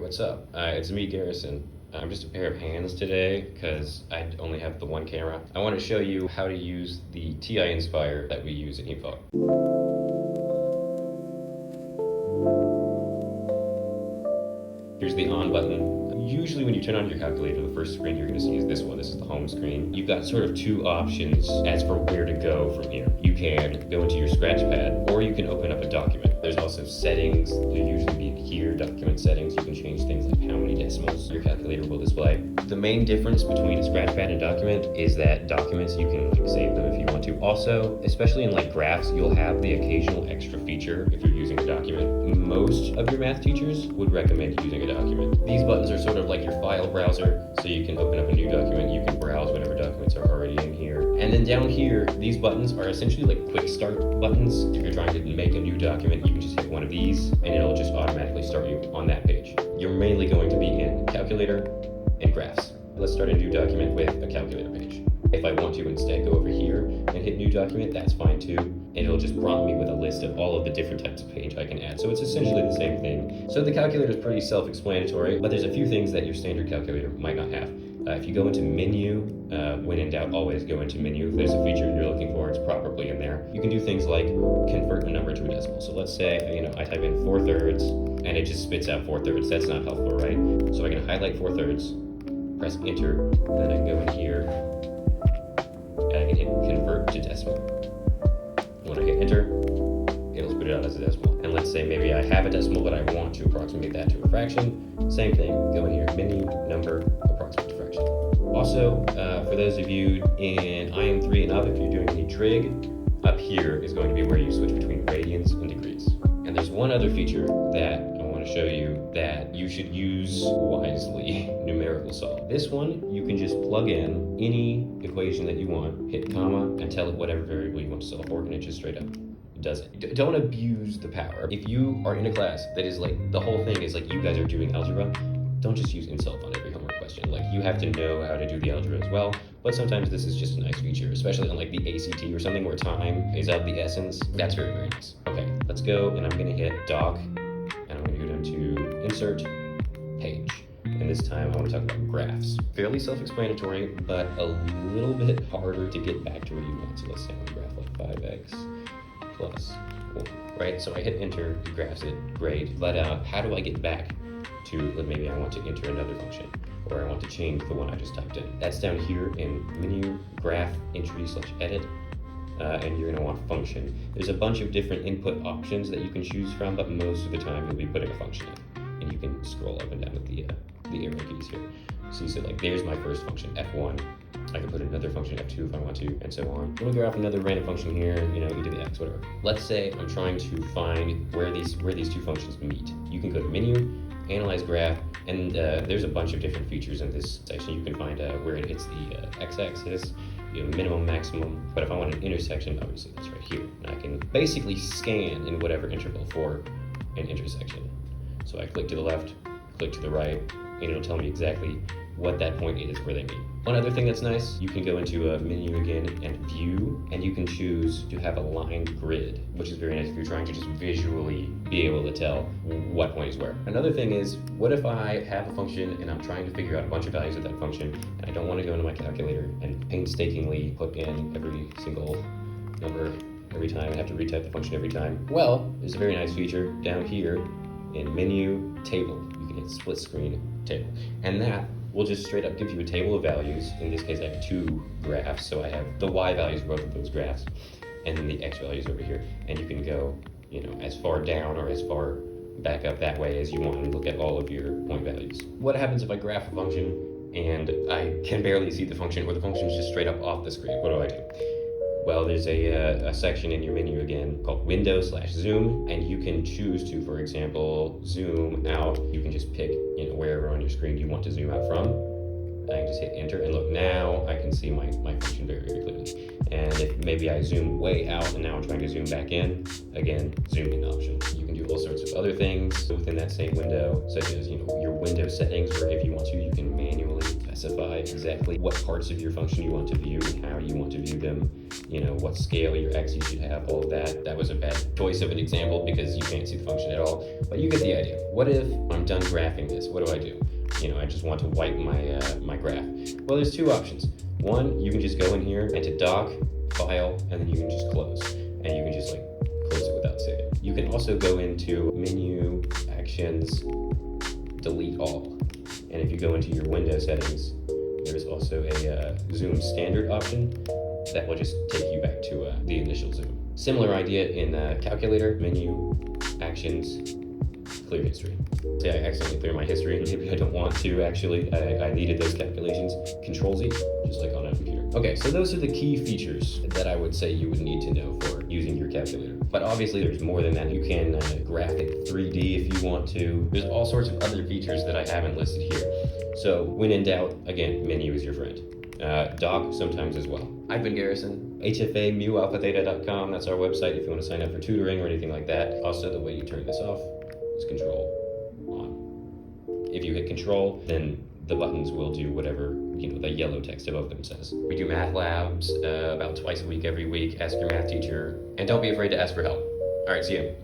What's up? It's me, Garrison. I'm just a pair of hands today because I only have the one camera. I want to show you how to use the TI-Nspire that we use in eFog. Here's the on button. Usually when you turn on your calculator, the first screen you're going to see is this one. This is the home screen. You've got sort of two options as for where to go from here. You can go into your scratch pad, or you can open up a document. There's also settings. You'll usually be here, document settings. You can change things like how many decimals your calculator will display. The main difference between a scratch pad and document is that documents, you can save them if you want to. Also, especially in like graphs, you'll have the occasional extra feature if you're using a document. Most of your math teachers would recommend using a document. These buttons are sort of like your file browser, so you can open up a new document. You can browse whatever documents are already in here. And then down here, these buttons are essentially like quick start buttons. If you're trying to make a new document, you can just hit one of these and it'll just automatically start you on that page. You're mainly going to be in calculator and graphs. Let's start a new document with a calculator page. If I want to instead go over here and hit new document, that's fine too. And it'll just prompt me with a list of all of the different types of page I can add. So it's essentially the same thing. So the calculator is pretty self-explanatory, but there's a few things that your standard calculator might not have. If you go into menu, when in doubt, always go into menu. If there's a feature you're looking for, it's probably in there. You can do things like convert a number to a decimal. So let's say, I type in 4/3 and it just spits out 4/3. That's not helpful, right? So I can highlight 4/3, press enter, then I can go in here and I can hit convert to decimal. When I hit enter, it'll spit it out as a decimal. And let's say maybe I have a decimal, but I want to approximate that to a fraction. Same thing, go in here, menu, number, approximate to fraction. Also, for those of you in IM3 and up, if you're doing any trig, up here is going to be where you switch between radians and degrees. And there's one other feature that I want to show you that you should use wisely, numerical solve. This one, you can just plug in any equation that you want, hit comma, and tell it whatever variable you want to solve for, and it just straight up does it. Don't abuse the power. If you are in a class that is like, the whole thing is like you guys are doing algebra, don't just use nSolve on every homework question. Like, you have to know how to do the algebra as well, but sometimes this is just a nice feature, especially on like the ACT or something where time is of the essence. That's very, very nice. Okay, let's go, and I'm gonna hit doc, and I'm gonna go down to insert page. And this time I want to talk about graphs. Fairly self-explanatory, but a little bit harder to get back to where you want. So let's say I want to graph like 5x plus 1, right? So I hit enter, it graphs it, great. But how do I get back to, maybe I want to enter another function, or I want to change the one I just typed in? That's down here in menu, graph, entry/edit, and you're gonna want function. There's a bunch of different input options that you can choose from, but most of the time you'll be putting a function in. And you can scroll up and down with the arrow keys here. So like, there's my first function, F1. I can put another function F2 if I want to, and so on. I'm gonna graph another random function here, you do the X, whatever. Let's say I'm trying to find where these two functions meet. You can go to menu, analyze graph, and there's a bunch of different features in this section. You can find where it hits the x-axis, minimum, maximum. But if I want an intersection, obviously that's right here. And I can basically scan in whatever interval for an intersection. So I click to the left, click to the right, and it'll tell me exactly what that point is where they meet. One other thing that's nice, you can go into a menu again and view, and you can choose to have a lined grid, which is very nice if you're trying to just visually be able to tell what point is where. Another thing is, what if I have a function and I'm trying to figure out a bunch of values of that function, and I don't want to go into my calculator and painstakingly put in every single number every time and have to retype the function every time? Well, there's a very nice feature down here in menu, table. You can hit split screen, table. And that will just straight up give you a table of values. In this case, I have 2 graphs, so I have the y values of both of those graphs, and then the x values over here. And you can go, as far down or as far back up that way as you want and look at all of your point values. What happens if I graph a function and I can barely see the function, or the function is just straight up off the screen? What do? Well, there's a section in your menu again called window/zoom, and you can choose to, for example, zoom out. You can just pick, wherever on your screen you want to zoom out from. I can just hit enter, and look, now I can see my function very, very clearly. And if maybe I zoom way out and now I'm trying to zoom back in, again, zoom in option. You can do all sorts of other things within that same window, such as, your window settings, where if you want to, you can manually specify exactly what parts of your function you want to view and how you want to view them, what scale your X you should have, all of that. That was a bad choice of an example because you can't see the function at all, but you get the idea. What if I'm done graphing this? What do I do? I just want to wipe my graph. Well, there's two options. One, you can just go in here and to doc, file, and then you can just close. And you can just close it without saving. You can also go into menu, actions, delete all. And if you go into your window settings, there's also a zoom standard option that will just take you back to the initial zoom. Similar idea in calculator, menu, actions, clear history. Say I accidentally clear my history, maybe I don't want to actually, I needed those calculations. Control-Z, just like on a computer. Okay, so those are the key features that I would say you would need to know for using your calculator. But obviously there's more than that. You can graph it 3D if you want to. There's all sorts of other features that I haven't listed here. So when in doubt, again, menu is your friend. Doc sometimes as well. I've been Garrison. HFA-mu-alpha-theta.com, that's our website if you want to sign up for tutoring or anything like that. Also, the way you turn this off is Control on. If you hit Control, then the buttons will do whatever the yellow text above them says. We do math labs about twice a week, every week. Ask your math teacher, and don't be afraid to ask for help. All right, see you.